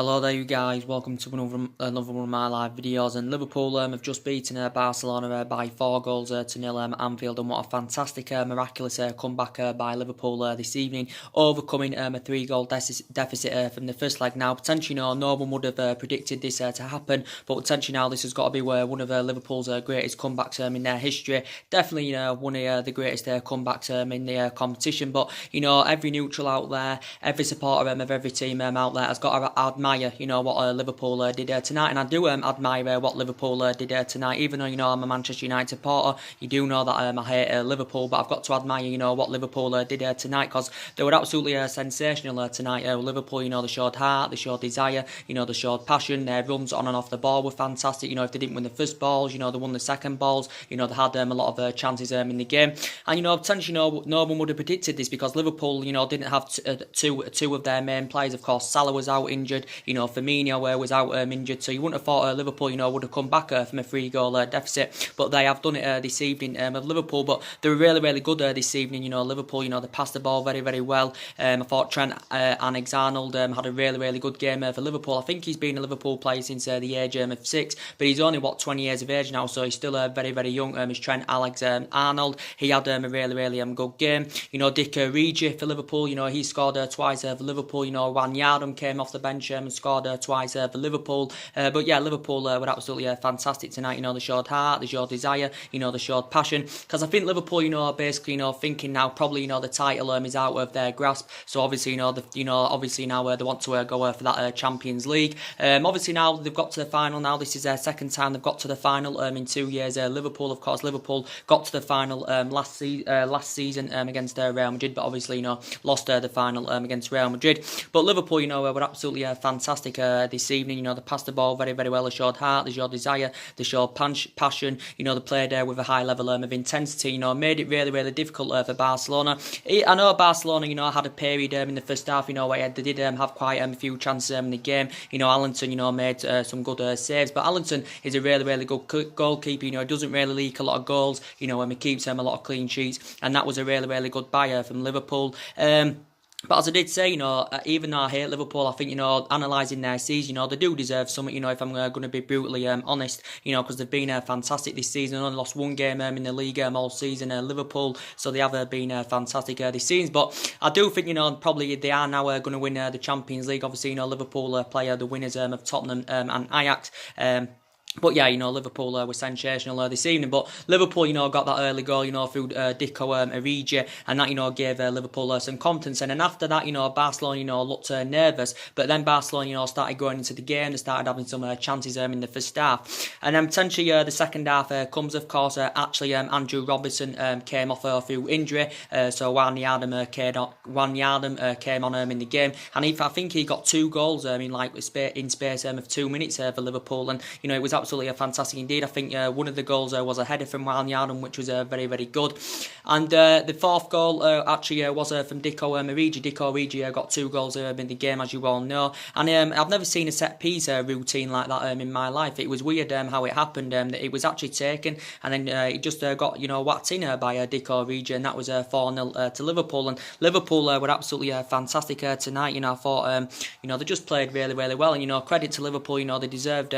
Hello there you guys, welcome to another one of my live videos. And Liverpool have just beaten Barcelona by 4 goals to nil at Anfield, and what a fantastic miraculous comeback by Liverpool this evening, overcoming a 3-goal deficit from the first leg. Now potentially no one would have predicted this to happen, but potentially now this has got to be one of Liverpool's greatest comebacks in their history. Definitely one of the greatest comebacks in the competition. But every neutral out there, every supporter of every team out there has got to admire, what Liverpool did tonight, and I do admire what Liverpool did tonight. Even though I'm a Manchester United supporter, you do know that I hate Liverpool, but I've got to admire, what Liverpool did tonight, because they were absolutely sensational tonight. Liverpool, they showed heart, they showed desire, they showed passion. Their runs on and off the ball were fantastic. If they didn't win the first balls, they won the second balls. They had a lot of chances in the game, and potentially no one would have predicted this, because Liverpool, didn't have two of their main players. Of course, Salah was out injured. Firmino was out injured, so you wouldn't have thought Liverpool, would have come back from a 3-goal deficit, but they have done it this evening of Liverpool. But they were really, really good this evening. Liverpool, they passed the ball very, very well. I thought Trent Alexander-Arnold had a really, really good game for Liverpool. I think he's been a Liverpool player since the age of 6, but he's only 20 years of age now, so he's still very, very young. Is Trent Alexander-Arnold. He had a really, really good game. Dick Origi for Liverpool. He scored twice for Liverpool. Wijnaldum came off the bench and scored twice for Liverpool. But yeah, Liverpool were absolutely fantastic tonight. They showed heart, they showed desire, they showed passion. Because I think Liverpool, are basically, thinking now probably, the title is out of their grasp. So obviously, obviously now they want to go for that Champions League. Obviously now they've got to the final. Now this is their second time they've got to the final in 2 years. Liverpool, of course, Liverpool got to the final last season against Real Madrid, but obviously, lost the final against Real Madrid. But Liverpool, were absolutely fantastic this evening. They passed the ball very, very well. They showed heart, they showed desire, they showed passion. They played with a high level of intensity. Made it really, really difficult for Barcelona. I know Barcelona, had a period in the first half, where they did have quite a few chances in the game. Allenton, made some good saves, but Allenton is a really, really good goalkeeper. He doesn't really leak a lot of goals. He keeps a lot of clean sheets, and that was a really, really good buy from Liverpool. But as I did say, even though I hate Liverpool, I think, analysing their season, they do deserve something, if I'm going to be brutally honest, because they've been fantastic this season. Only lost one game in the league all season, Liverpool, so they have been fantastic this season. But I do think, probably they are now going to win the Champions League. Obviously, Liverpool play the winners of Tottenham and Ajax. But yeah, Liverpool were sensational this evening. But Liverpool, got that early goal, through Dico Origi, and that, gave Liverpool some confidence. And then after that, Barcelona, looked nervous. But then Barcelona, started going into the game. They started having some chances in the first half. And then potentially the second half comes, of course, actually Andrew Robertson came off through injury. So Wijnaldum came on in the game. And I think he got 2 goals in space of 2 minutes for Liverpool. And, it was absolutely fantastic indeed. I think one of the goals was a header from Wijnaldum, which was very, very good. And the fourth goal actually was from Dico Origi. Dico Origi got 2 goals in the game, as you all know. And I've never seen a set-piece routine like that in my life. It was weird how it happened. It was actually taken, and then it just got whacked in by Dico Origi, and that was 4-0 to Liverpool. And Liverpool were absolutely fantastic tonight. I thought they just played really, really well. And credit to Liverpool. They deserved.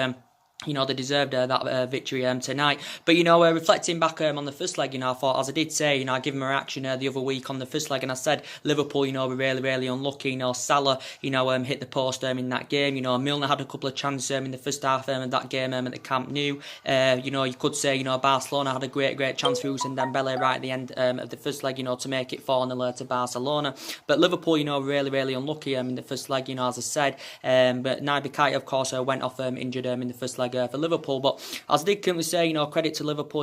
They deserved that victory tonight. But, reflecting back on the first leg, I thought, as I did say, I gave them a reaction the other week on the first leg, and I said Liverpool, were really, really unlucky. Salah, hit the post in that game. Milner had a couple of chances in the first half of that game at the Camp Nou. You could say, Barcelona had a great chance for Ousmane Dembele right at the end of the first leg, to make it 4-0 to Barcelona. But Liverpool, really, really unlucky in the first leg, as I said. But Naby Keita, of course, went off injured in the first leg for Liverpool. But as I did say, credit to Liverpool,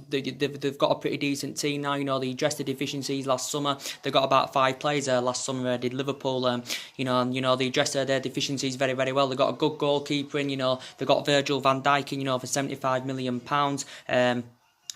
they've got a pretty decent team now. They addressed the deficiencies last summer. They got about 5 players last summer, did Liverpool. And they addressed their deficiencies very, very well. They got a good goalkeeper in, they got Virgil van Dijk in, for £75 million.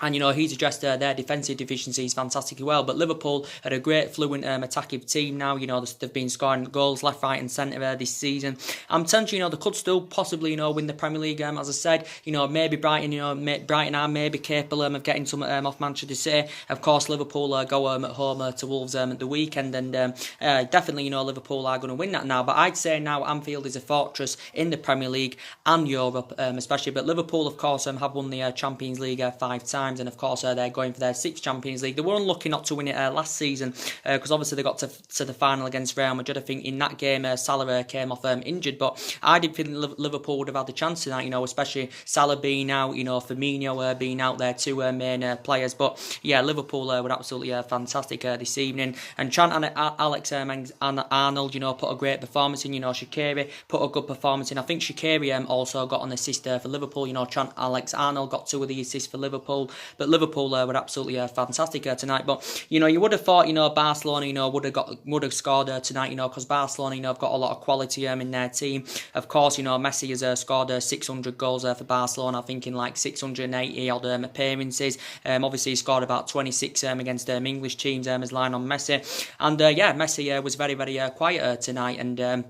And, he's addressed their defensive deficiencies fantastically well. But Liverpool are a great, fluent attacking team now. They've been scoring goals left, right and centre this season. I'm tempted, they could still possibly, win the Premier League. As I said, maybe Brighton, Brighton are maybe capable of getting some off Manchester City. Of course, Liverpool go at home to Wolves at the weekend. And definitely, Liverpool are going to win that now. But I'd say now Anfield is a fortress in the Premier League and Europe, especially. But Liverpool, of course, have won the Champions League 5 times. And of course, they're going for their 6th Champions League. They were unlucky not to win it last season because obviously they got to the final against Real Madrid. I think in that game, Salah came off injured, but I did think Liverpool would have had the chance in that, especially Salah being out, Firmino being out there, 2 main players. But yeah, Liverpool were absolutely fantastic this evening. And Trent and Alexander-Arnold, put a great performance in. Shaqiri put a good performance in. I think Shaqiri also got an assist for Liverpool. Trent Alexander-Arnold got 2 of the assists for Liverpool. But Liverpool were absolutely fantastic tonight. But you would have thought Barcelona would have scored tonight. Because Barcelona have got a lot of quality in their team. Of course, Messi has scored 600 goals for Barcelona. I think in like 680 odd appearances. Obviously he scored about 26 against English teams as Lionel Messi. And Messi was very quiet tonight and.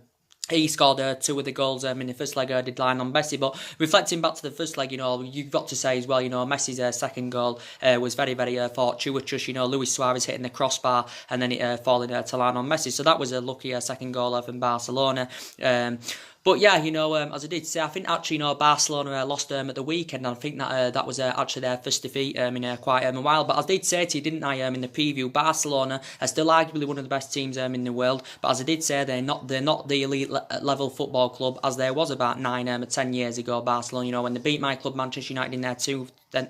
He scored 2 of the goals in the first leg, did Lionel Messi. But reflecting back to the first leg, you've got to say as well, Messi's second goal was very fortuitous. Luis Suarez hitting the crossbar and then it falling to Lionel Messi. So that was a lucky second goal from Barcelona. But yeah, as I did say, I think actually, Barcelona lost at the weekend. And I think that was actually their first defeat in quite a while. But I did say to you, didn't I, in the preview, Barcelona are still arguably one of the best teams in the world. But as I did say, they're not the elite level football club as there was about 9 or 10 years ago. Barcelona, when they beat my club Manchester United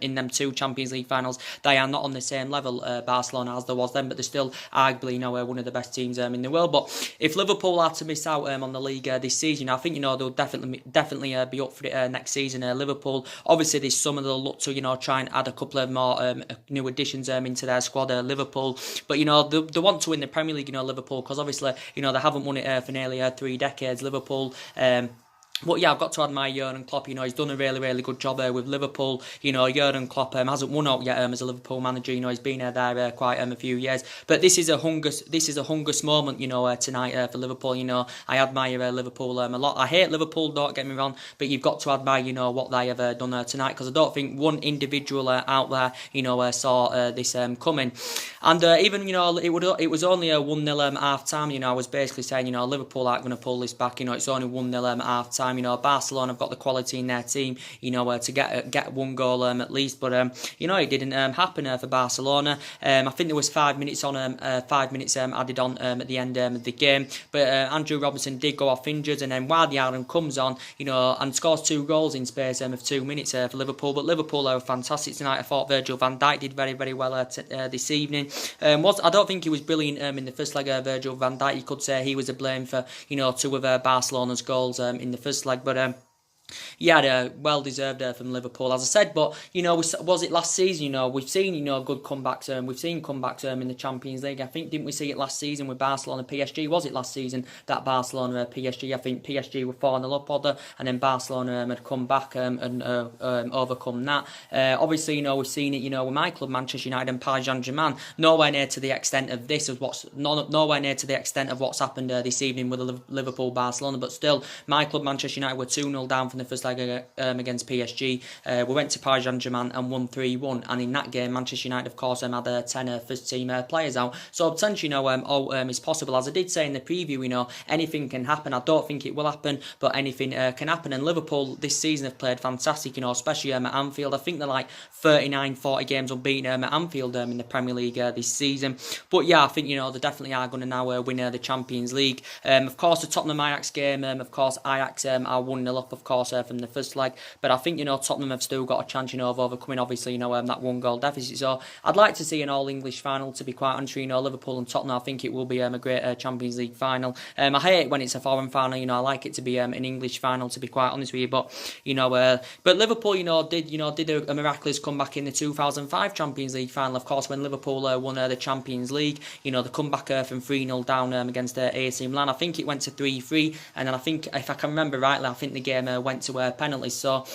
in them 2 Champions League finals, they are not on the same level, Barcelona, as there was then, but they're still arguably, one of the best teams in the world. But if Liverpool are to miss out on the league this season, I think, they'll definitely be up for it next season. Liverpool, obviously this summer they'll look to, try and add a couple of more new additions into their squad, Liverpool. But, they want to win the Premier League, Liverpool, because obviously, they haven't won it for nearly 3 decades, Liverpool. But yeah, I've got to admire Jurgen Klopp. He's done a really good job with Liverpool. Jurgen Klopp hasn't won out yet as a Liverpool manager. He's been there quite a few years. But this is a hungus moment. Tonight for Liverpool. I admire Liverpool a lot. I hate Liverpool. Don't get me wrong, but you've got to admire what they have done tonight, because I don't think one individual out there saw this coming. And even it was only a 1-0 half time. I was basically saying Liverpool aren't going to pull this back. It's only 1-0 half time. Barcelona have got the quality in their team, to get 1 goal at least, but it didn't happen for Barcelona. I think there was 5 minutes on 5 minutes added on at the end of the game, but Andrew Robertson did go off injured, and then Wilde Yarden comes on, and scores 2 goals in space of 2 minutes for Liverpool. But Liverpool are fantastic tonight. I thought Virgil van Dijk did very well this evening. I don't think he was brilliant in the first leg. Virgil van Dijk, you could say he was to blame for 2 of Barcelona's goals in the first leg, but yeah, well deserved from Liverpool, as I said. But was it last season? We've seen good comebacks. We've seen comebacks in the Champions League. I think, didn't we see it last season with Barcelona PSG? Was it last season that Barcelona PSG? I think PSG were 4-0 up order, and then Barcelona had come back and overcome that. Obviously, we've seen it. With my club Manchester United and Paris Saint-Germain, nowhere near to the extent of this of nowhere near to the extent of what's happened this evening with Liverpool Barcelona. But still, my club Manchester United were 2-0 down from the first leg against PSG. We went to Paris Saint-Germain and won 3-1, and in that game Manchester United of course had 10 first team players out, so potentially it's possible. As I did say in the preview, anything can happen. I don't think it will happen, but anything can happen. And Liverpool this season have played fantastic, especially at Anfield. I think they're like 39-40 games unbeaten at Anfield in the Premier League this season. But yeah, I think they definitely are going to now win the Champions League. Of course the Tottenham Ajax game, of course Ajax are 1-0 up of course from the first leg, but I think Tottenham have still got a chance of overcoming obviously that 1 goal deficit. So I'd like to see an all English final, to be quite honest. Liverpool and Tottenham, I think it will be a great Champions League final. I hate when it's a foreign final. I like it to be an English final, to be quite honest with you. But but Liverpool did a miraculous comeback in the 2005 Champions League final, of course, when Liverpool won the Champions League. The comeback from 3-0 down against AC Milan. I think it went to 3-3, and then I think, if I can remember rightly, I think the game went went to penalties. So,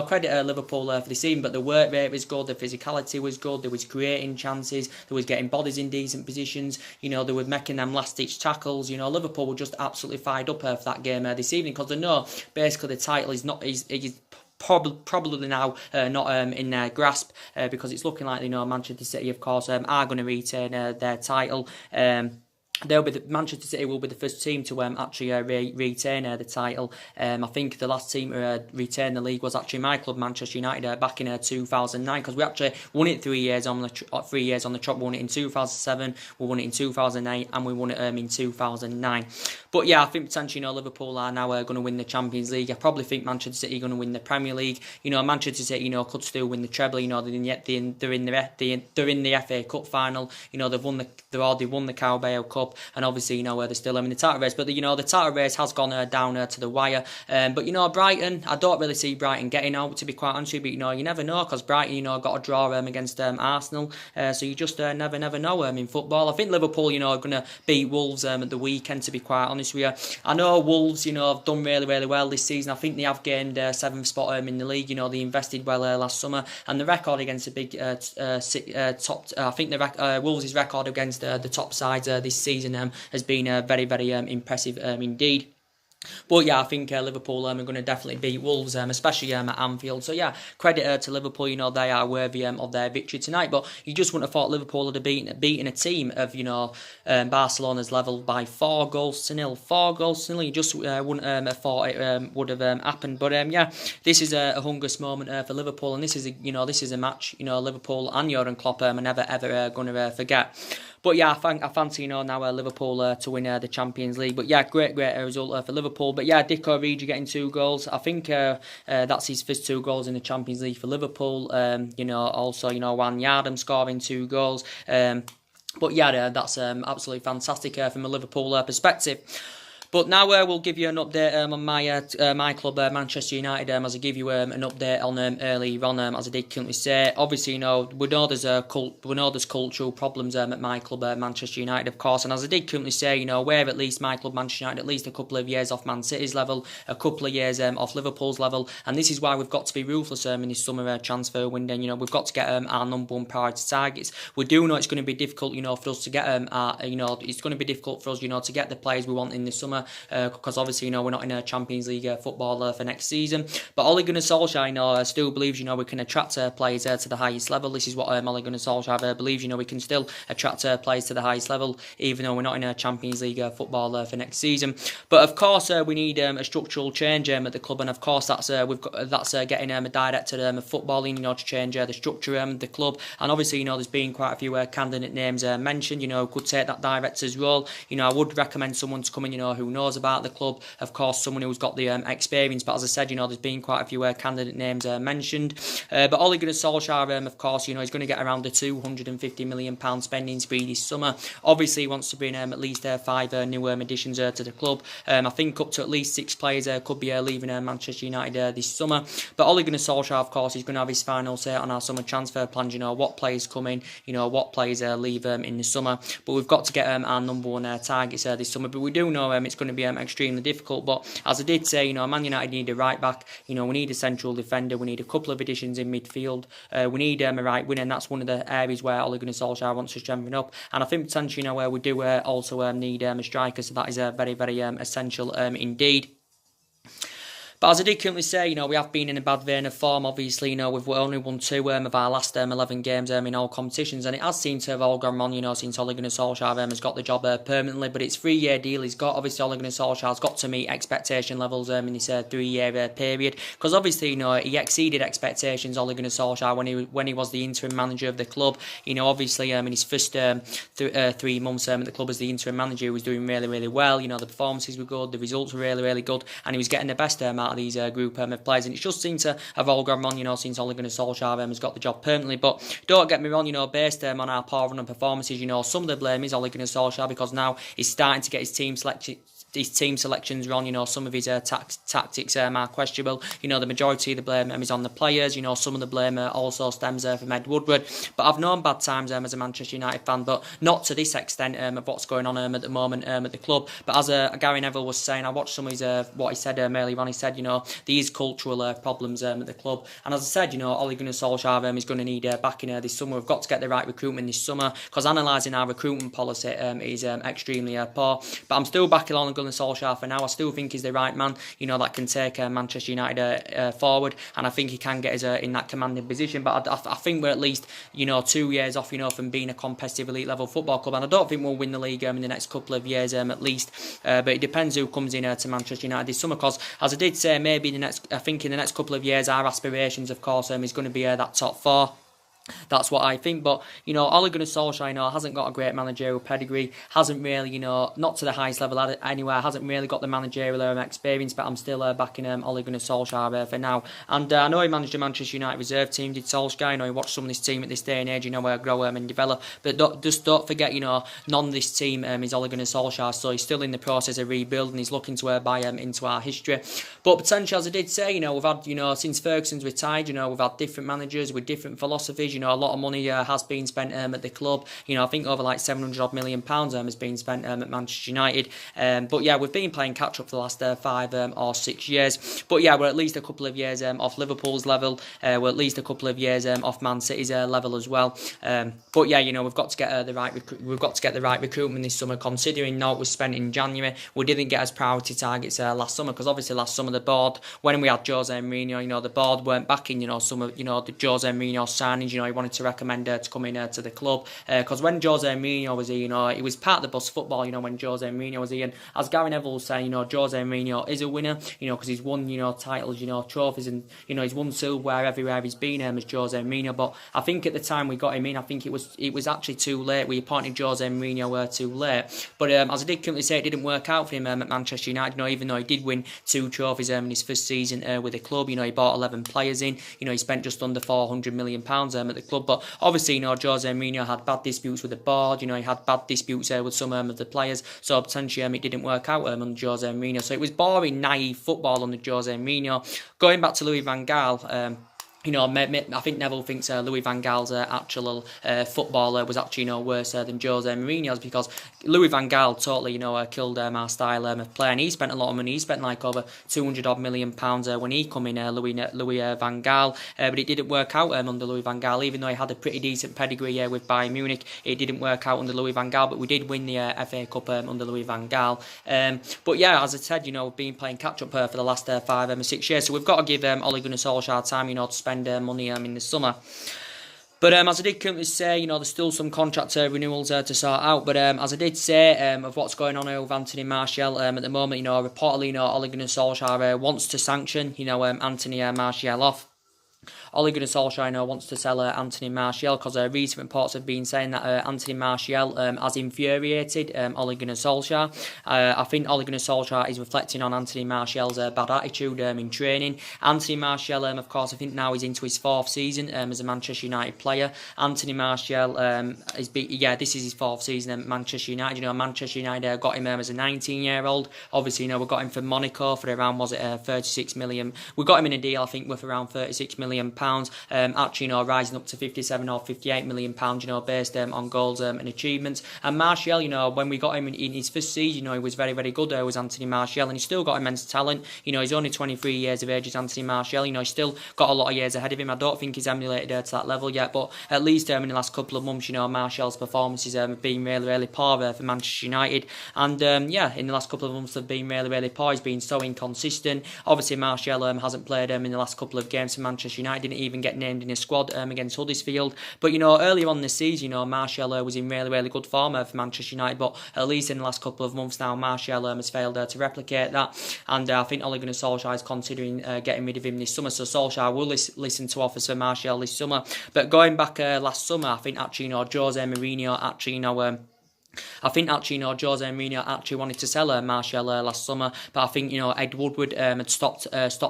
credit Liverpool for this evening, but the work rate was good, the physicality was good, there was creating chances, there was getting bodies in decent positions, they were making them last-ditch tackles. Liverpool were just absolutely fired up for that game this evening, because they know basically the title is probably now not in their grasp, because it's looking like Manchester City, of course, are going to retain their title. Manchester City will be the first team to actually retain the title. I think the last team to retain the league was actually my club, Manchester United, back in 2009, because we actually won it 3 years on the trot. We won it in 2007, we won it in 2008, and we won it in 2009. But yeah, I think potentially Liverpool are now going to win the Champions League. I probably think Manchester City are going to win the Premier League. Manchester City could still win the treble. They're in the FA Cup final. They've already won the Carabao Cup. And obviously, they're still in the title race. But, the title race has gone down to the wire. But, Brighton, I don't really see Brighton getting out, to be quite honest with you. But, you never know, because Brighton, got a draw against Arsenal. So you just never know in football. I think Liverpool, are going to beat Wolves at the weekend, to be quite honest with you. I know Wolves, have done really, really well this season. I think they have gained 7th spot in the league. They invested well last summer. And the record against the big top... I think the Wolves' record against the top sides this season has been very, very impressive indeed. But yeah, I think Liverpool are going to definitely beat Wolves, especially at Anfield. So yeah, credit to Liverpool. They are worthy of their victory tonight. But you just wouldn't have thought Liverpool would have beaten a team of Barcelona's level by 4 goals to nil. 4 goals to nil. You just wouldn't have thought it would have happened. But yeah, this is a humongous moment for Liverpool, and this is a match Liverpool and Jurgen Klopp are never ever going to forget. But yeah, I fancy now Liverpool to win the Champions League. But yeah, great result for Liverpool. But yeah, Dico Origi getting 2 goals. I think that's his first 2 goals in the Champions League for Liverpool. Also Wan Yardam scoring 2 goals. But yeah, that's absolutely fantastic from a Liverpool perspective. But now we'll give you an update on my club, Manchester United, as I give you an update on early on, as I did currently say. Obviously, we know there's cultural problems at my club, Manchester United, of course. And as I did currently say, we're at least my club, Manchester United, at least a couple of years off Man City's level, a couple of years off Liverpool's level. And this is why we've got to be ruthless in this summer transfer window. We've got to get our number 1 priority targets. We do know it's going to be difficult, for us to get it's going to be difficult for us, to get the players we want in the summer. Because obviously, we're not in a Champions League football for next season. But Ole Gunnar Solskjaer, still believes, we can attract players to the highest level. This is what Ole Gunnar Solskjaer believes, we can still attract players to the highest level, even though we're not in a Champions League football for next season. But of course, we need a structural change at the club, and of course, that's getting a director of footballing, to change the structure of the club. And obviously, there's been quite a few candidate names mentioned, could take that director's role. I would recommend someone to come in, who knows about the club, of course, someone who's got the experience. But as I said, there's been quite a few candidate names mentioned. But Ole Gunnar Solskjaer, of course, he's going to get around the £250 million spending spree this summer. Obviously, he wants to bring at least 5 new additions to the club. I think up to at least 6 players could be leaving Manchester United this summer. But Ole Gunnar Solskjaer, of course, he's going to have his final say on our summer transfer plans. What players come in, what players leave in the summer. But we've got to get our number 1 targets this summer. But we do know it's going to be extremely difficult. But as I did say, Man United need a right back. We need a central defender. We need a couple of additions in midfield. We need a right winger, and that's one of the areas where Ole Gunnar Solskjaer wants to strengthen up. And I think potentially, where we do also need a striker. So that is very, very essential indeed. But as I did currently say, we have been in a bad vein of form. Obviously, we've only won 2 of our last 11 games in all competitions, and it has seemed to have all gone wrong, since Ole Gunnar Solskjaer has got the job permanently. But it's a 3-year deal. Obviously, Ole Gunnar Solskjaer's got to meet expectation levels in this 3-year period, because obviously, he exceeded expectations, Ole Gunnar Solskjaer, when he was the interim manager of the club. Obviously, in his first 3 months at the club as the interim manager, he was doing really, really well. The performances were good, the results were really, really good, and he was getting the best out of these group of players, and it just seems to have all gone wrong, since Ole Gunnar Solskjaer has got the job permanently. But don't get me wrong, based on our poor run performances, some of the blame is Ole Gunnar Solskjaer, because now he's starting to get his team his team selections wrong. You know, some of his tactics are questionable. You know, the majority of the blame is on the players. You know, some of the blame also stems from Ed Woodward. But I've known bad times as a Manchester United fan, but not to this extent of what's going on at the moment at the club. But as Gary Neville was saying, I watched some of his what he said earlier on. He said, you know, these cultural problems at the club. And as I said, you know, Ole Gunnar Solskjaer is going to need backing this summer. We've got to get the right recruitment this summer, because analysing our recruitment policy is extremely poor. But I'm still backing Ole Gunnar Solskjaer for now. I still think he's the right man, you know, that can take Manchester United forward, and I think he can get us in that commanding position. But I think we're at least, you know, 2 years off, you know, from being a competitive elite level football club, and I don't think we'll win the league in the next couple of years at least. But it depends who comes in to Manchester United this summer, because as I did say, maybe in the next couple of years, our aspirations, of course, is going to be that top four. That's what I think. But, you know, Ole Gunnar Solskjaer, you know, hasn't got a great managerial pedigree, hasn't really, you know, not to the highest level anywhere, hasn't really got the managerial experience, but I'm still backing Ole Gunnar Solskjaer for now. And I know he managed the Manchester United reserve team, did Solskjaer. You know, he watched some of this team at this day and age, you know, grow and develop. But don't forget, you know, none of this team is Ole Gunnar Solskjaer, so he's still in the process of rebuilding. He's looking to buy into our history. But potentially, as I did say, you know, we've had, you know, since Ferguson's retired, you know, we've had different managers with different philosophies. You know, a lot of money has been spent at the club. You know, I think over like £700 million has been spent at Manchester United. But yeah, we've been playing catch up for the last 5 or 6 years. But yeah, we're at least a couple of years off Liverpool's level. We're at least a couple of years off Man City's level as well. But yeah, you know, we've got to get the right recruitment this summer. Considering now it was spent in January, we didn't get as priority targets last summer, because obviously last summer the board, when we had Jose Mourinho, you know, the board weren't backing, you know, some of, you know, the Jose Mourinho signings. You know, he wanted to recommend to come in to the club, because when Jose Mourinho was here, you know, it was part of the bus football. You know, when Jose Mourinho was here, and as Gary Neville was saying, you know, Jose Mourinho is a winner, you know, because he's won, you know, titles, you know, trophies, and you know, he's won silverware everywhere he's been as Jose Mourinho. But I think at the time we got him in, I think it was actually too late. We appointed Jose Mourinho too late. But as I did currently say, it didn't work out for him at Manchester United. You know, even though he did win 2 trophies in his first season with the club, you know, he bought 11 players in. You know, he spent just under £400 million at the club. But obviously, you know, Jose Mourinho had bad disputes with the board. You know, he had bad disputes with some of the players. So potentially it didn't work out under Jose Mourinho. So it was boring, naive football under Jose Mourinho. Going back to Louis van Gaal, you know, I think Neville thinks Louis van Gaal's actual footballer was actually, you know, worse than Jose Mourinho's, because Louis van Gaal totally, you know, killed our style of play, and he spent a lot of money. He spent like over £200 million when he come in, Louis van Gaal, but it didn't work out under Louis van Gaal. Even though he had a pretty decent pedigree with Bayern Munich, it didn't work out under Louis van Gaal. But we did win the FA Cup under Louis van Gaal. But yeah, as I said, you know, we've been playing catch up for the last 5 or 6 years, so we've got to give Ole Gunnar Solskjaer time, you know, to spend money in the summer. But as I did currently say, you know, there's still some contract renewals to sort out. But as I did say, of what's going on with Anthony Martial at the moment, you know, reportedly, you know, Ole Gunnar Solskjaer wants to sanction, you know, Anthony Martial off. Ole Gunnar Solskjaer wants to sell Anthony Martial, because recent reports have been saying that Anthony Martial has infuriated Ole Gunnar Solskjaer. I think Ole Gunnar Solskjaer is reflecting on Anthony Martial's bad attitude in training. Anthony Martial, of course, I think now he's into his 4th season as a Manchester United player. Anthony Martial this is his 4th season at Manchester United. You know, Manchester United got him as a 19-year-old. Obviously, you know, we got him from Monaco for around, was it 36 million? We got him in a deal, I think, worth around £36 million. Actually, you know, rising up to £57 or £58 million, you know, based on goals and achievements. And Martial, you know, when we got him in his first season, you know, he was very, very good. Was Anthony Martial, and he's still got immense talent. You know, he's only 23 years of age, as Anthony Martial. You know, he's still got a lot of years ahead of him. I don't think he's emulated to that level yet, but at least in the last couple of months, you know, Martial's performances have been really, really poor for Manchester United. And yeah, in the last couple of months, they've been really, really poor. He's been so inconsistent. Obviously, Martial hasn't played in the last couple of games for Manchester United. Didn't even get named in his squad against Huddersfield. But, you know, earlier on this season, you know, Martial was in really, really good form for Manchester United. But at least in the last couple of months now, Martial has failed to replicate that. And I think Ole Gunnar Solskjaer is considering getting rid of him this summer. So Solskjaer will listen to offers for Martial this summer. But going back last summer, I think actually, you know, Jose Mourinho actually, you know, I think actually, Jose Mourinho actually wanted to sell Martial last summer, but I think, Ed Woodward had stopped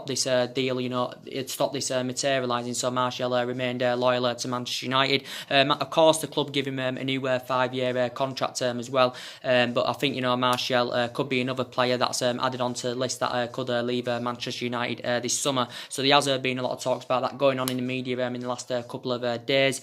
this deal, it stopped this materialising, so Martial remained loyal to Manchester United. Of course, the club give him a new 5-year contract term as well, but I think, Martial could be another player that's added onto the list that could leave Manchester United this summer. So there has been a lot of talks about that going on in the media in the last couple of days.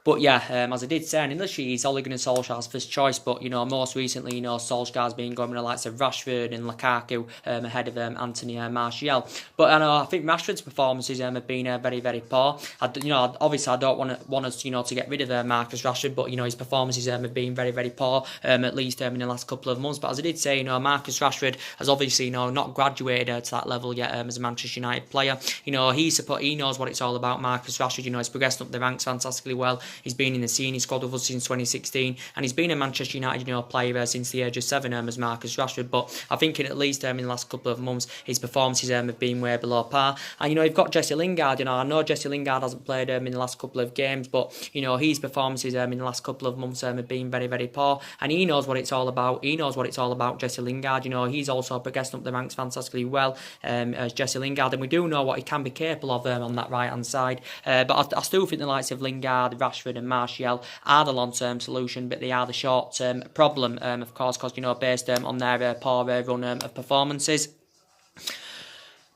But yeah, as I did say, in English, he's Ole Gunnar Solskjaer's first choice. But most recently, Solskjaer's been going with the likes of Rashford and Lukaku ahead of Anthony Martial. But I think Rashford's performances have been very, very poor. Obviously, I don't want us to get rid of Marcus Rashford, but his performances have been very, very poor, at least in the last couple of months. But as I did say, Marcus Rashford has obviously not graduated to that level yet as a Manchester United player. He knows what it's all about. Marcus Rashford, he's progressed up the ranks fantastically well. He's been in the senior squad with us since 2016, and he's been a Manchester United player since the age of 7 as Marcus Rashford. But I think at least in the last couple of months, his performances have been way below par. And you've got Jesse Lingard. I know Jesse Lingard hasn't played in the last couple of games, but his performances in the last couple of months have been very, very poor. And he knows what it's all about. He knows what it's all about, Jesse Lingard. He's also progressed up the ranks fantastically well as Jesse Lingard, and we do know what he can be capable of on that right hand side. But I still think the likes of Lingard, Rashford and Martial are the long-term solution, but they are the short-term problem, of course, because based on their poor run of performances.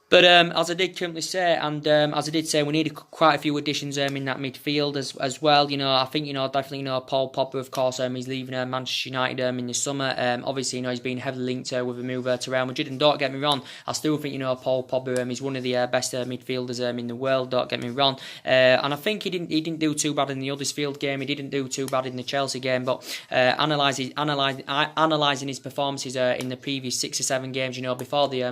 But as I did currently say, and as I did say, we need quite a few additions in that midfield as well. I think definitely Paul Pogba, of course, he's leaving Manchester United in the summer. Obviously, he's been heavily linked with a move to Real Madrid. And don't get me wrong, I still think Paul Pogba is one of the best midfielders in the world. Don't get me wrong. And I think he didn't do too bad in the Huddersfield game. He didn't do too bad in the Chelsea game. But analysing his performances in the previous 6 or 7 games, before the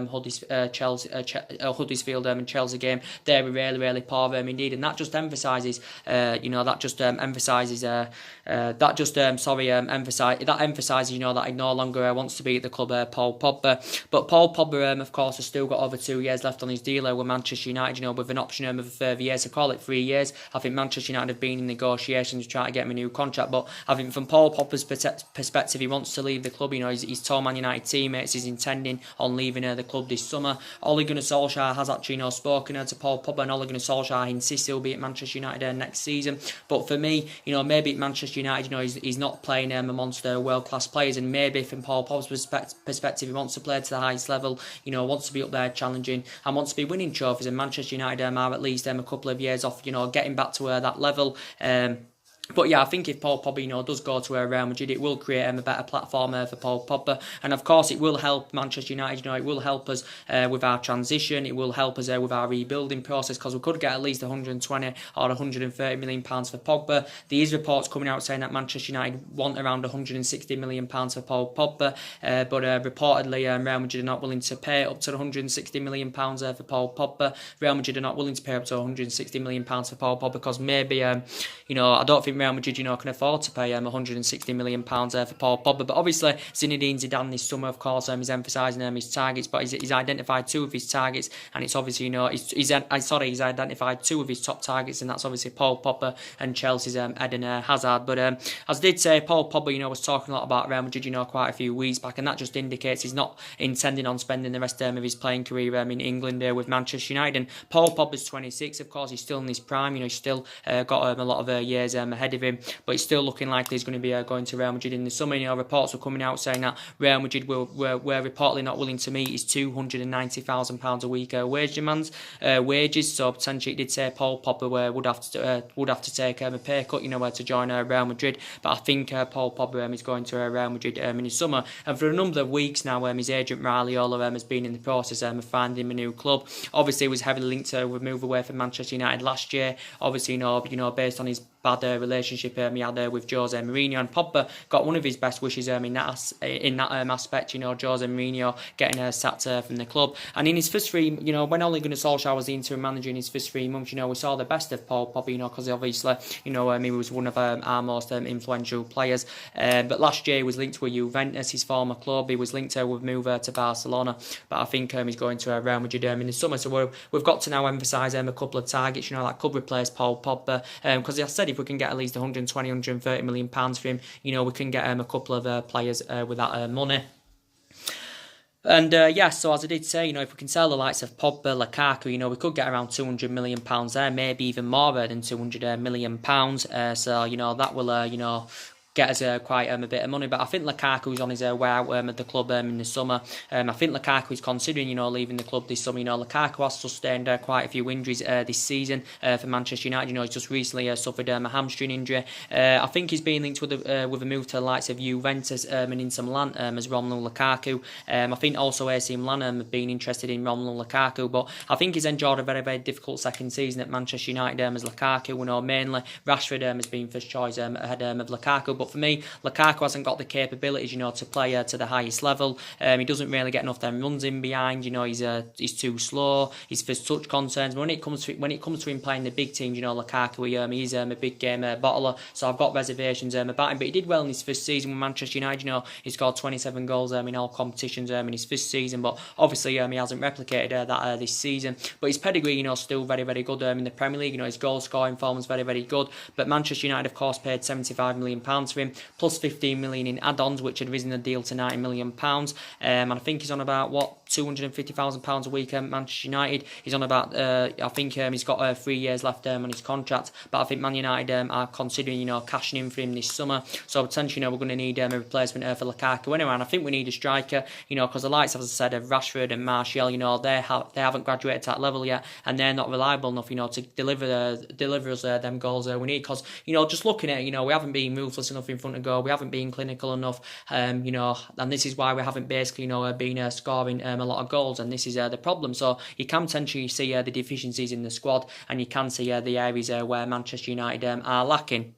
Huddersfield and Chelsea game, they were really, really poor indeed, and that just emphasises, that he no longer wants to be at the club, Paul Pogba. But Paul Pogba, of course, has still got over 2 years left on his deal with Manchester United, with an option of a further year, so call it 3 years. I think Manchester United have been in negotiations to try to get him a new contract, but I think from Paul Pogba's perspective, he wants to leave the club. He's told Man United teammates he's intending on leaving the club this summer. Ole Gunnar Solskjaer has actually spoken to Paul Pogba, and Ole Gunnar Solskjaer insists he'll be at Manchester United next season. But for me, maybe at Manchester United, he's not playing amongst world-class players, and maybe from Paul Pogba's perspective, he wants to play to the highest level, wants to be up there challenging and wants to be winning trophies, and Manchester United are at least a couple of years off, getting back to that level. But yeah, I think if Paul Pogba, does go to Real Madrid, it will create a better platform for Paul Pogba, and of course it will help Manchester United. It will help us with our transition. It will help us with our rebuilding process, because we could get at least 120 or 130 million pounds for Pogba. There is reports coming out saying that Manchester United want around 160 million pounds for Paul Pogba, but reportedly Real Madrid are not willing to pay up to 160 million pounds for Paul Pogba. Real Madrid are not willing to pay up to 160 million pounds for Paul Pogba because maybe I don't think Real Madrid, can afford to pay 160 million pounds for Paul Pogba. But obviously, Zinedine Zidane this summer, of course, is emphasising his targets, but he's identified 2 of his targets, and it's obviously, he's identified 2 of his top targets, and that's obviously Paul Pogba and Chelsea's Eden Hazard. But as I did say, Paul Pogba, was talking a lot about Real Madrid, quite a few weeks back, and that just indicates he's not intending on spending the rest of his playing career in England with Manchester United. And Paul Pogba's 26, of course, he's still in his prime. He's still got a lot of years ahead of him, but it's still looking like he's going to be going to Real Madrid in the summer. Reports are coming out saying that Real Madrid were reportedly not willing to meet his £290,000 a week wage demands, wages. So potentially, it did say Paul Pogba would have to take a pay cut, to join Real Madrid. But I think Paul Pogba is going to Real Madrid in the summer, and for a number of weeks now, his agent Raiola has been in the process of finding him a new club. Obviously, he was heavily linked to a move away from Manchester United last year. Obviously, based on his bad relationship he had with Jose Mourinho, and Pogba got one of his best wishes in that aspect. Jose Mourinho getting sacked from the club. And in his first 3, when Ole Gunnar Solskjaer was the interim manager in his first 3 months, we saw the best of Paul Pogba, because obviously, he was one of our most influential players. But last year he was linked with Juventus, his former club. He was linked with move to Barcelona, but I think he's going to Real Madrid in the summer. So we've got to now emphasise a couple of targets, that could replace Paul Pogba, because I said if we can get at least 120, 130 million pounds for him, you know, we can get a couple of players with that money. And so as I did say, you know, if we can sell the likes of Pogba, Lukaku, you know, we could get around £200 million there, maybe even more than £200 million. So, you know, that will, you know, get us quite a bit of money. But I think Lukaku's on his way out at the club in the summer. I think Lukaku is considering, you know, leaving the club this summer. You know, Lukaku has sustained quite a few injuries this season for Manchester United. You know, he's just recently suffered a hamstring injury. I think he's been linked with a move to the likes of Juventus and Inter Milan as Romelu Lukaku. I think also AC Milan have been interested in Romelu Lukaku, but I think he's enjoyed a very, very difficult second season at Manchester United as Lukaku. You know, mainly Rashford has been first choice ahead of Lukaku. But for me, Lukaku hasn't got the capabilities, you know, to play to the highest level. He doesn't really get enough them runs in behind. You know, he's too slow. He's first touch concerns. But when it comes to him playing the big teams, you know, Lukaku, he's a big game bottler. So I've got reservations about him. But he did well in his first season with Manchester United. You know, he scored 27 goals in all competitions in his first season. But obviously, he hasn't replicated that this season. But his pedigree, you know, still very, very good in the Premier League. You know, his goal scoring form is very, very good. But Manchester United, of course, paid £75 million for him, plus 15 million in add-ons, which had risen the deal to £90 million. And I think he's on about £250,000 a week at Manchester United. He's on about I think he's got 3 years left on his contract. But I think Man United are considering, you know, cashing in for him this summer. So potentially, you know, we're going to need a replacement for Lukaku anyway. And I think we need a striker, you know, because the likes, as I said, of Rashford and Martial, you know, they haven't graduated to that level yet, and they're not reliable enough, you know, to deliver us them goals we need. Because, you know, just looking at it, you know, we haven't been ruthless enough in front of goal. We haven't been clinical enough, you know, and this is why we haven't basically, you know, been scoring a lot of goals, and this is the problem. So you can potentially see the deficiencies in the squad, and you can see the areas where Manchester United are lacking.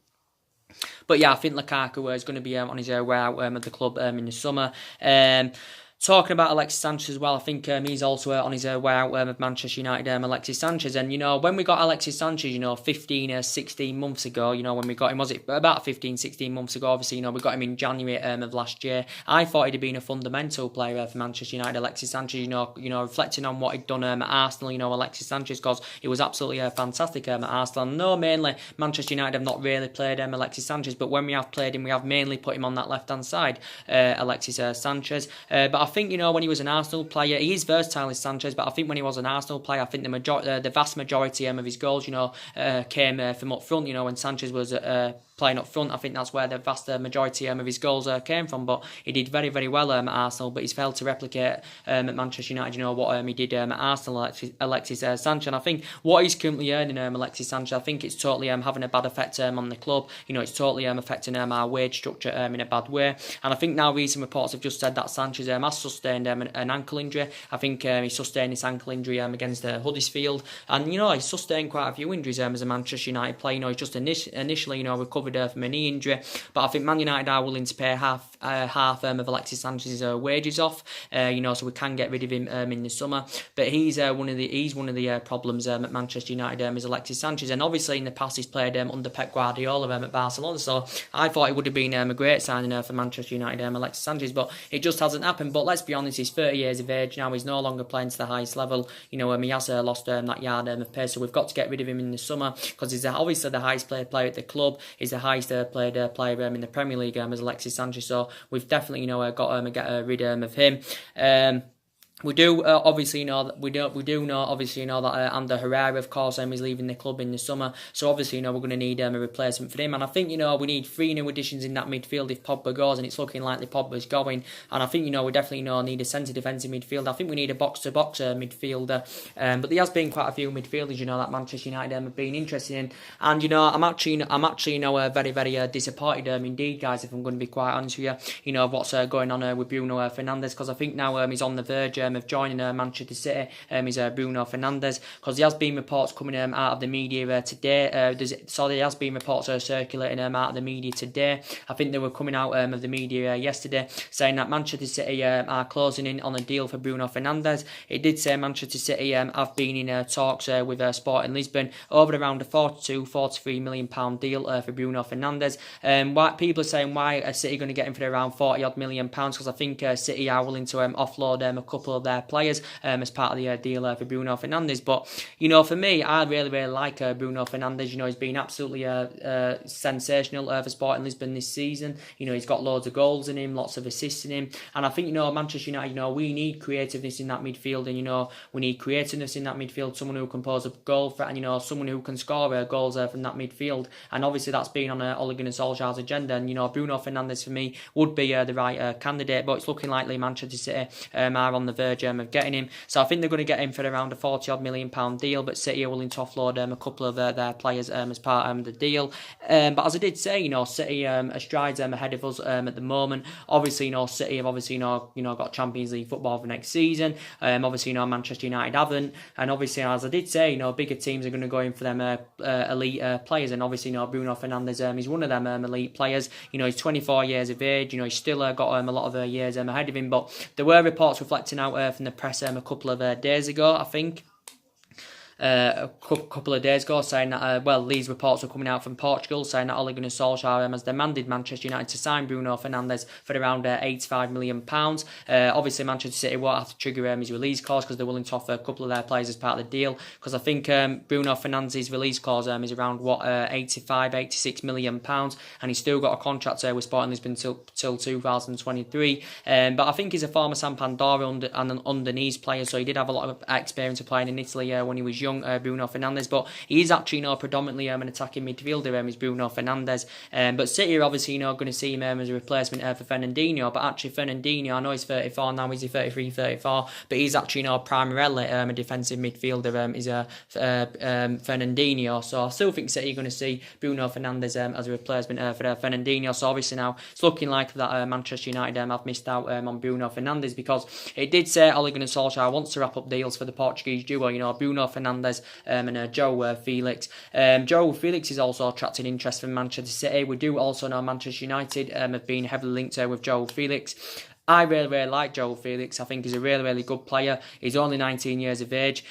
But yeah, I think Lukaku is going to be on his way out at the club in the summer. Talking about Alexis Sanchez as well, I think he's also on his way out of Manchester United, Alexis Sanchez. And, you know, when we got Alexis Sanchez, you know, 15, 16 months ago, you know, when we got him, was it about 15, 16 months ago? Obviously, you know, we got him in January of last year. I thought he'd have been a fundamental player for Manchester United, Alexis Sanchez, you know, reflecting on what he'd done at Arsenal, you know, Alexis Sanchez, because he was absolutely fantastic at Arsenal. No, mainly, Manchester United have not really played Alexis Sanchez, but when we have played him, we have mainly put him on that left-hand side, Alexis Sanchez. But I think, you know, when he was an Arsenal player, he is versatile as Sanchez, but I think when he was an Arsenal player, I think the vast majority of his goals, you know, came from up front, you know, when Sanchez was playing up front. I think that's where the vast majority of his goals came from. But he did very, very well at Arsenal, but he's failed to replicate at Manchester United, you know, what he did at Arsenal, Alexis Sanchez. And I think what he's currently earning, Alexis Sanchez, I think it's totally having a bad effect on the club. You know, it's totally affecting our wage structure in a bad way. And I think now recent reports have just said that Sanchez has sustained an ankle injury. I think he sustained this ankle injury against Huddersfield. And, you know, he's sustained quite a few injuries as a Manchester United player. You know, he's just initially, you know, recovered from a knee injury. But I think Man United are willing to pay half of Alexis Sanchez's wages off, you know, so we can get rid of him in the summer. But he's one of the problems at Manchester United is Alexis Sanchez. And obviously in the past he's played under Pep Guardiola at Barcelona. So I thought it would have been a great signing for Manchester United, Alexis Sanchez. But it just hasn't happened. But let's be honest, he's 30 years of age now. He's no longer playing to the highest level. You know, he has lost that yard of pace. So we've got to get rid of him in the summer, because he's obviously the highest paid player at the club. He's the highest paid player in the Premier League as Alexis Sanchez. So we've definitely, you know, got to get rid of him. We do obviously know that that Ander Herrera, of course, is leaving the club in the summer. So obviously, you know, we're going to need a replacement for him. And I think, you know, we need 3 new additions in that midfield if Pogba goes, and it's looking likely Pogba's going. And I think, you know, we definitely, you know, need a centre defensive midfield. I think we need a box-to-box midfielder. But there has been quite a few midfielders, you know, that Manchester United have been interested in. And, you know, I'm actually, you know, very, very disappointed indeed, guys, if I'm going to be quite honest with you. You know, what's going on with Bruno Fernandes, because I think now he's on the verge of joining Manchester City, is Bruno Fernandes, because there has been reports coming out of the media today. There has been reports circulating out of the media today. I think they were coming out of the media yesterday, saying that Manchester City are closing in on a deal for Bruno Fernandes. It did say Manchester City have been in talks with Sporting Lisbon over around a £42-43 million deal for Bruno Fernandes. Why people are saying why are City going to get him for around £40 odd million, because I think City are willing to offload a couple couple of their players as part of the deal for Bruno Fernandes. But, for me, I really, really like Bruno Fernandes. He's been absolutely sensational for Sporting Lisbon this season. He's got loads of goals in him, lots of assists in him. And I think, Manchester United, we need creativeness in that midfield. And, we need creativeness in that midfield, someone who can pose a goal threat and, someone who can score goals from that midfield. And obviously that's been on Ole Gunnar Solskjaer's agenda. And, Bruno Fernandes for me would be the right candidate. But it's looking likely Manchester City are on the verge of getting him. So I think they're going to get him for around a £40-odd million deal. But City are willing to offload a couple of their players as part of the deal. But as I did say, City are strides ahead of us at the moment. Obviously, City have obviously got Champions League football for next season. Obviously, Manchester United haven't. And obviously, as I did say, bigger teams are going to go in for them elite players. And obviously, Bruno Fernandes is one of them elite players. He's 24 years of age. He's still got a lot of years ahead of him. But there were reports reflecting out from the press a couple of days ago, I think. A couple of days ago, saying that these reports were coming out from Portugal, saying that Ole Gunnar Solskjaer has demanded Manchester United to sign Bruno Fernandes for around £85 million. Obviously, Manchester City won't have to trigger his release clause because they're willing to offer a couple of their players as part of the deal. Because I think Bruno Fernandes' release clause is around £86 million, and he's still got a contract with Sporting Lisbon till 2023. But I think he's a former Sampdoria underneath player, so he did have a lot of experience of playing in Italy when he was young. Bruno Fernandes, but he is actually predominantly an attacking midfielder. Is Bruno Fernandes, but City are obviously going to see him as a replacement for Fernandinho. But actually, Fernandinho, I know he's 34 now. Is he 33, 34? But he's actually primarily a defensive midfielder. Is Fernandinho. So I still think City are going to see Bruno Fernandes as a replacement for Fernandinho. So obviously now it's looking like that Manchester United have missed out on Bruno Fernandes, because it did say Ole Gunnar Solskjaer wants to wrap up deals for the Portuguese duo. Bruno Fernandes and Joe Felix. Joe Felix is also attracting interest from Manchester City. We do also know Manchester United have been heavily linked with Joe Felix. I really, really like Joe Felix. I think he's a really, really good player. He's only 19 years of age.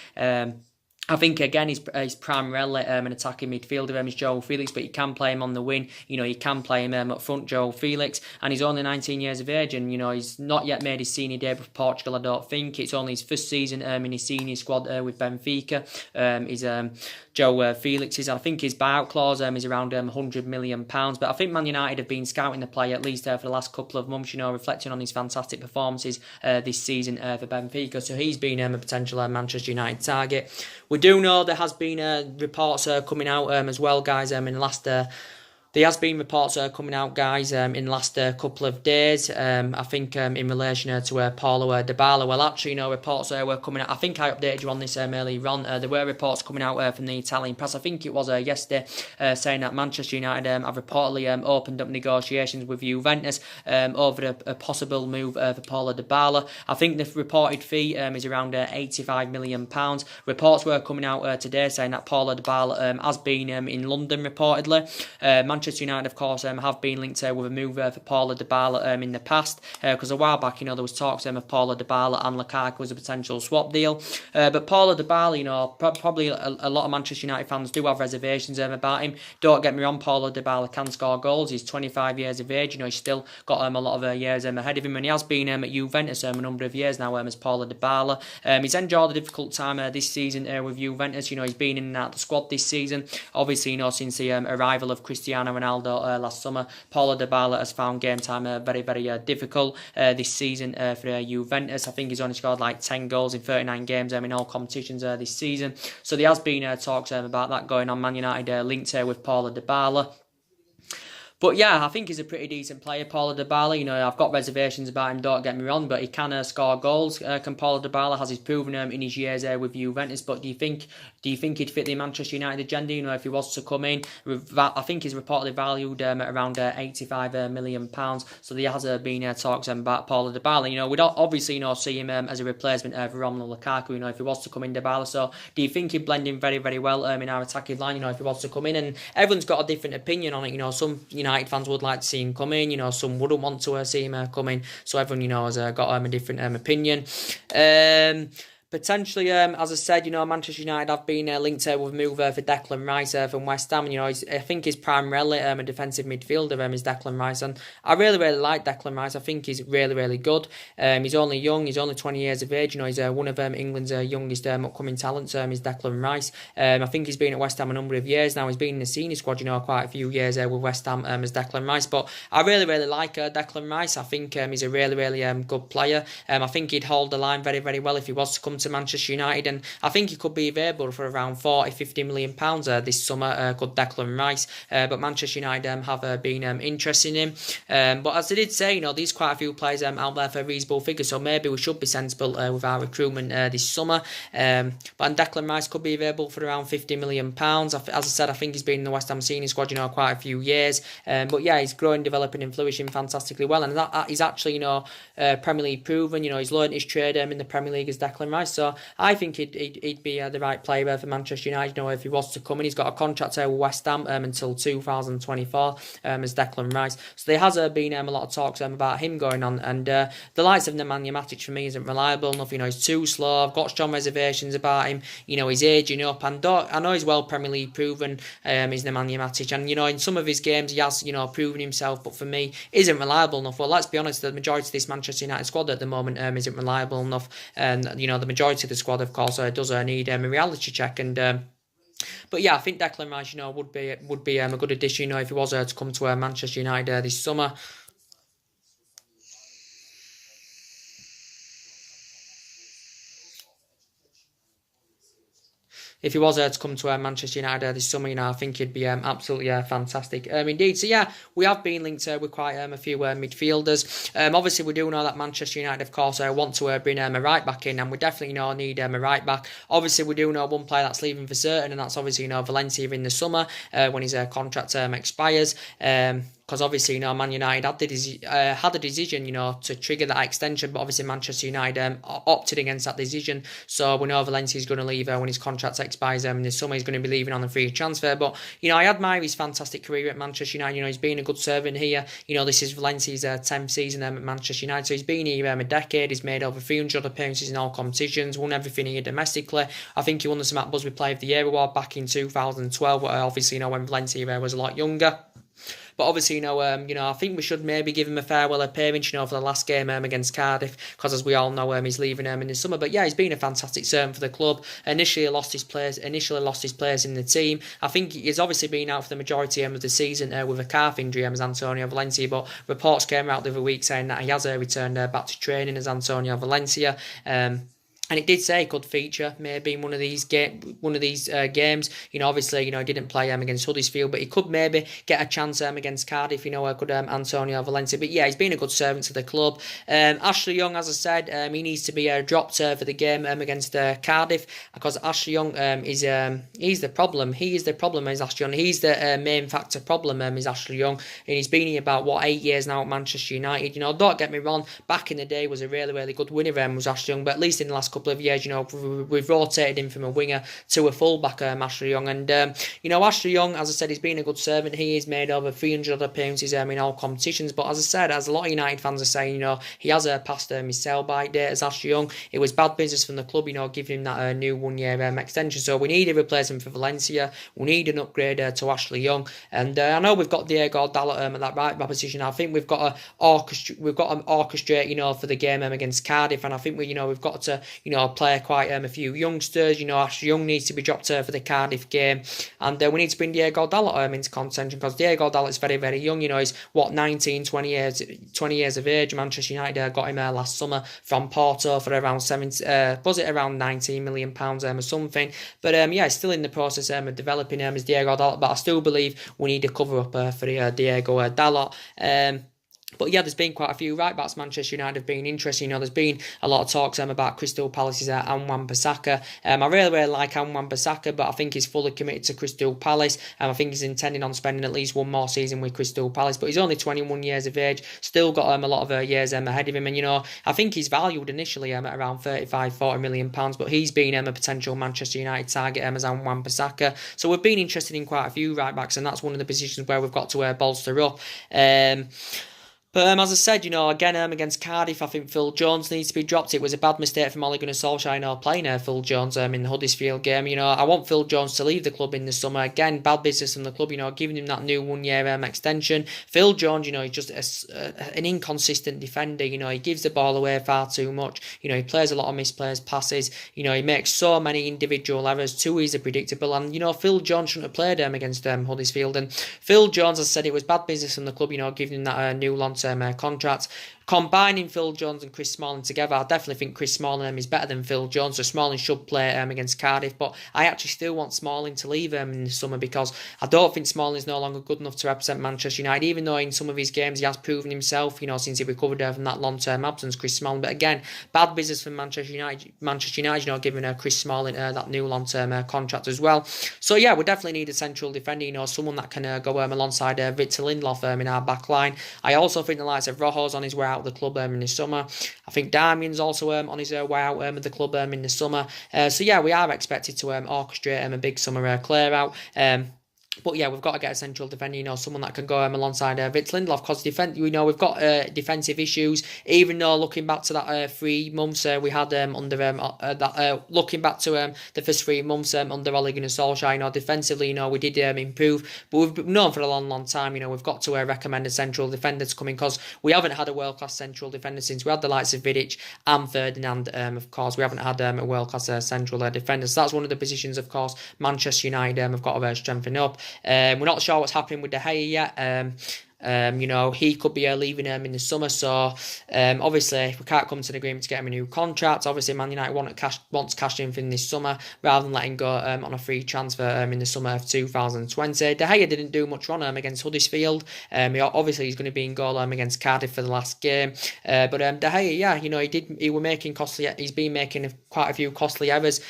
I think, again, he's primarily an attacking midfielder, is Joe Felix, but you can play him on the wing. You can play him up front, Joe Felix, and he's only 19 years of age, and, he's not yet made his senior debut for Portugal, I don't think. It's only his first season in his senior squad with Benfica. Joe Felix is, I think his buyout clause is around £100 million, but I think Man United have been scouting the player at least for the last couple of months, reflecting on his fantastic performances this season for Benfica, so he's been a potential Manchester United target. We do know there has been reports coming out as well, guys, in the last... There has been reports coming out, guys, in the last couple of days, I think in relation to Paulo Dybala. Well, actually, reports were coming out. I think I updated you on this earlier on. There were reports coming out from the Italian press. I think it was yesterday, saying that Manchester United have reportedly opened up negotiations with Juventus over a possible move for Paulo Dybala. I think the reported fee is around £85 million. Reports were coming out today saying that Paulo Dybala has been in London reportedly. Manchester United, of course, have been linked with a move for Paulo Dybala in the past, because a while back, there was talks of Paulo Dybala and Lukaku as a potential swap deal. But Paulo Dybala, probably a lot of Manchester United fans do have reservations about him. Don't get me wrong, Paulo Dybala can score goals. He's 25 years of age. He's still got a lot of years ahead of him, and he has been at Juventus a number of years now as Paulo Dybala. He's enjoyed a difficult time this season with Juventus. He's been in and out of the squad this season. Obviously, since the arrival of Cristiano Ronaldo last summer, Paulo Dybala has found game time very, very difficult this season for Juventus. I think he's only scored like 10 goals in 39 games in all competitions this season. So there has been talks about that going on. Man United linked with Paulo Dybala. But yeah, I think he's a pretty decent player, Paulo Dybala. I've got reservations about him, don't get me wrong, but he can score goals. Can Paulo Dybala, has he's proven in his years with Juventus. But do you think he'd fit the Manchester United agenda? If he was to come in, I think he's reportedly valued at around £85 million. So there has been talks about Paulo Dybala. We'd obviously see him as a replacement for Romelu Lukaku. If he was to come in, Dybala. So do you think he'd blend in very, very well in our attacking line? If he was to come in, and everyone's got a different opinion on it. Some United fans would like to see him come in, some wouldn't want to see him come in, so everyone, has got a different opinion. Potentially, as I said, Manchester United have been linked with a move for Declan Rice from West Ham. I think he's primarily a defensive midfielder. Is Declan Rice, and I really, really like Declan Rice. I think he's really, really good. He's only young. He's only 20 years of age. He's one of England's youngest upcoming talents. Is Declan Rice. I think he's been at West Ham a number of years now. He's been in the senior squad, quite a few years with West Ham as Declan Rice. But I really, really like Declan Rice. I think he's a really, really good player. I think he'd hold the line very, very well if he was to come to Manchester United, and I think he could be available for around 40-50 million pounds this summer. Good Declan Rice, but Manchester United have been interested in him. But as I did say, there's quite a few players out there for reasonable figures, so maybe we should be sensible with our recruitment this summer. But Declan Rice could be available for around 50 million pounds. As I said, I think he's been in the West Ham senior squad, quite a few years. But yeah, he's growing, developing, and flourishing fantastically well, and that he's actually Premier League proven. He's learned his trade in the Premier League as Declan Rice. So I think he'd be the right player for Manchester United. If he was to come in, he's got a contract with West Ham until 2024 as Declan Rice. So there has been a lot of talks about him going on, and the likes of Nemanja Matic for me isn't reliable enough. He's too slow. I've got strong reservations about him. He's aging up, and I know he's well Premier League proven. Is Nemanja Matic, and in some of his games he has proven himself, but for me isn't reliable enough. Well, let's be honest, the majority of this Manchester United squad at the moment isn't reliable enough, and the majority of the squad, of course, does need a reality check. And but yeah, I think Declan Rice, would be a good addition, if he was to come to Manchester United this summer. If he was to come to Manchester United this summer, I think he'd be absolutely fantastic indeed. So yeah, we have been linked with quite a few midfielders. Obviously, we do know that Manchester United, of course, want to bring a right back in, and we definitely need a right back. Obviously, we do know one player that's leaving for certain, and that's obviously Valencia in the summer when his contract expires. Because obviously, Man United had a decision, to trigger that extension, but obviously Manchester United opted against that decision. So we know Valencia is going to leave when his contract expires in the summer. He's going to be leaving on a free transfer. But I admire his fantastic career at Manchester United. He's been a good servant here. This is Valencia's 10th season at Manchester United, so he's been here a decade. He's made over 300 appearances in all competitions, won everything here domestically. I think he won the Matt Busby Player of the Year award back in 2012. Obviously, when Valencia was a lot younger. But obviously, I think we should maybe give him a farewell appearance, for the last game against Cardiff, because as we all know, he's leaving in the summer. But yeah, he's been a fantastic servant for the club. Initially lost his players in the team. I think he's obviously been out for the majority of the season with a calf injury as Antonio Valencia. But reports came out the other week saying that he has returned back to training as Antonio Valencia. And it did say he could feature maybe in one of these games. Obviously, he didn't play against Huddersfield, but he could maybe get a chance against Cardiff. Could Antonio Valencia. But yeah, he's been a good servant to the club. Ashley Young, as I said, he needs to be dropped for the game against Cardiff, because Ashley Young he's the problem. He is the problem. Is Ashley Young? He's the main factor problem. Is Ashley Young, and he's been here about 8 years now at Manchester United. Don't get me wrong. Back in the day, was a really, really good winner. Was Ashley Young, but at least in the last couple of years, we've rotated him from a winger to a fullback, Ashley Young, and Ashley Young, as I said, he's been a good servant. He has made over 300 appearances in all competitions, but as I said, as a lot of United fans are saying, he has passed his sell-by date as Ashley Young. It was bad business from the club, giving him that new 1 year extension. So we need a replacement for Valencia. We need an upgrade to Ashley Young, and I know we've got Diego Dalot at that right back position. I think we've got to orchestrate, for the game against Cardiff, and I think we've got to play quite a few youngsters. Ashley Young needs to be dropped for the Cardiff game, and we need to bring Diego Dalot into contention, because Diego Dalot is very, very young. He's 19, 20 years of age. Manchester United got him last summer from Porto for around around 19 million pounds or something. But yeah, he's still in the process of developing as Diego Dalot. But I still believe we need a cover up for Diego Dalot. But yeah, there's been quite a few right backs Manchester United have been interesting. There's been a lot of talks about Crystal Palace's Wan-Bissaka. I really, really like Wan-Bissaka, but I think he's fully committed to Crystal Palace. I think he's intending on spending at least one more season with Crystal Palace. But he's only 21 years of age, still got a lot of years ahead of him. And I think he's valued initially at around 35-40 million pounds, but he's been a potential Manchester United target as Wan-Bissaka. So we've been interested in quite a few right backs, and that's one of the positions where we've got to bolster up. But as I said, again, against Cardiff, I think Phil Jones needs to be dropped. It was a bad mistake from Ole Gunnar Solskjaer, playing Phil Jones in the Huddersfield game. I want Phil Jones to leave the club in the summer. Again, bad business from the club, giving him that new 1 year extension. Phil Jones, he's just an inconsistent defender. He gives the ball away far too much. He plays a lot of misplaced passes. He makes so many individual errors, too easy predictable. And, Phil Jones shouldn't have played against Huddersfield. And Phil Jones, as I said, it was bad business from the club, giving him that new long-term contract. Combining Phil Jones and Chris Smalling together, I definitely think Chris Smalling is better than Phil Jones, so Smalling should play against Cardiff, but I actually still want Smalling to leave in the summer because I don't think Smalling is no longer good enough to represent Manchester United, even though in some of his games he has proven himself, since he recovered from that long-term absence, Chris Smalling. But again, bad business from Manchester United, giving Chris Smalling that new long-term contract as well. So yeah, we definitely need a central defender, someone that can go alongside Victor Lindelof in our back line. I also think the likes of Rojo's on his way out of the club in the summer. I think Damian's also on his way out of the club in the summer. So yeah, we are expected to orchestrate a big summer clear out. But yeah, we've got to get a central defender, someone that can go alongside Victor Lindelof, because we've got defensive issues. Even though looking back to that 3 months we had looking back to the first 3 months under Ole Gunnar Solskjaer, defensively, we did improve. But we've known for a long, long time, we've got to recommend a central defender to come in, because we haven't had a world-class central defender since we had the likes of Vidic and Ferdinand. Of course, we haven't had a world-class central defender. So that's one of the positions, of course, Manchester United have got to strengthen up. We're not sure what's happening with De Gea yet. He could be leaving in the summer, so obviously we can't come to an agreement to get him a new contract. Obviously, Man United wants cash in for him this summer rather than letting go on a free transfer in the summer of 2020. De Gea didn't do much wrong against Huddersfield. Obviously he's going to be in goal against Cardiff for the last game. But De Gea, yeah, he's been making quite a few costly errors.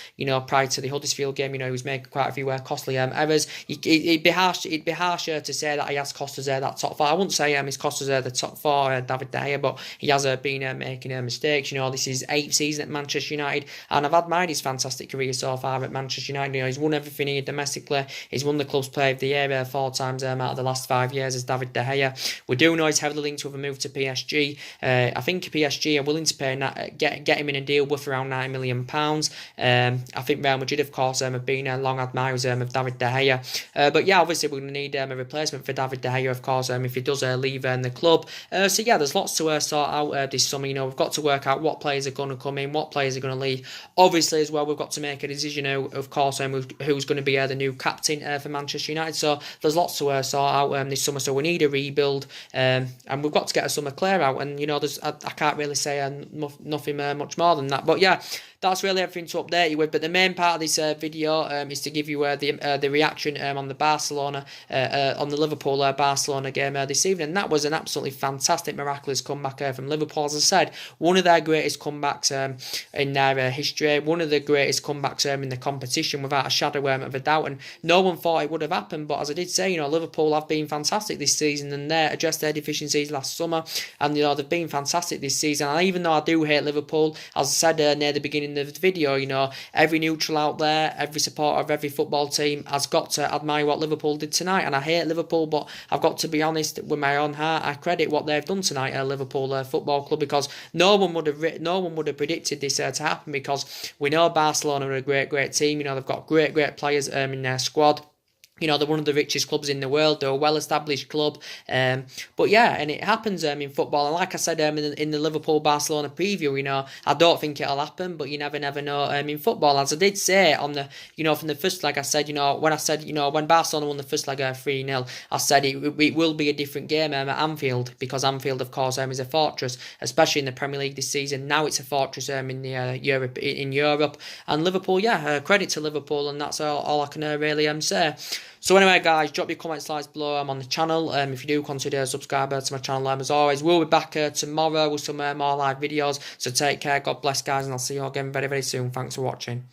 Prior to the Huddersfield game, he was making quite a few costly errors. It'd be harsher to say that he has cost us that top 4. I wouldn't say his cost us the top 4, David De Gea, but he has been making mistakes. This is his 8th season at Manchester United, and I've admired his fantastic career so far at Manchester United. He's won everything here domestically. He's won the club's player of the year 4 times out of the last 5 years as David De Gea. We do know he's heavily linked with a move to PSG. I think PSG are willing to pay get him in a deal worth around £9 million. I think Real Madrid, of course, have been long admirers of David De Gea. But yeah, obviously we're going to need a replacement for David De Gea, of course, if he does leave the club. So yeah, there's lots to sort out this summer. We've got to work out what players are going to come in, what players are going to leave. Obviously, as well, we've got to make a decision, of course, who's going to be the new captain for Manchester United. So there's lots to sort out this summer. So we need a rebuild, and we've got to get a summer clear out. And I can't really say nothing much more than that. But yeah, that's really everything to update you with. But the main part of this video is to give you the reaction on the Barcelona, on the Liverpool Barcelona game this evening. And that was an absolutely fantastic, miraculous comeback from Liverpool. As I said, one of their greatest comebacks in their history, one of the greatest comebacks in the competition, without a shadow of a doubt. And no one thought it would have happened. But as I did say, Liverpool have been fantastic this season, and they addressed their deficiencies last summer. And they've been fantastic this season. And even though I do hate Liverpool, as I said near the beginning of the video, every neutral out there, every supporter of every football team has got to admire what Liverpool did tonight. And I hate Liverpool, but I've got to be honest with my own heart. I credit what they've done tonight at Liverpool Football Club, because no one would have predicted this to happen, because we know Barcelona are a great team. They've got great players in their squad. They're one of the richest clubs in the world. They're a well-established club. But yeah, and it happens in football. And like I said in the Liverpool-Barcelona preview, I don't think it'll happen, but you never know in football. As I did say on the, from the first leg, I said, when Barcelona won the first leg 3-0, I said it will be a different game at Anfield, because Anfield, of course, is a fortress, especially in the Premier League this season. Now it's a fortress in the Europe. And Liverpool, yeah, credit to Liverpool, and that's all I can really say. So anyway, guys, drop your comments below. I'm on the channel. If you do, consider subscribing to my channel. As always, we'll be back tomorrow with some more live videos. So take care. God bless, guys, and I'll see you all again very soon. Thanks for watching.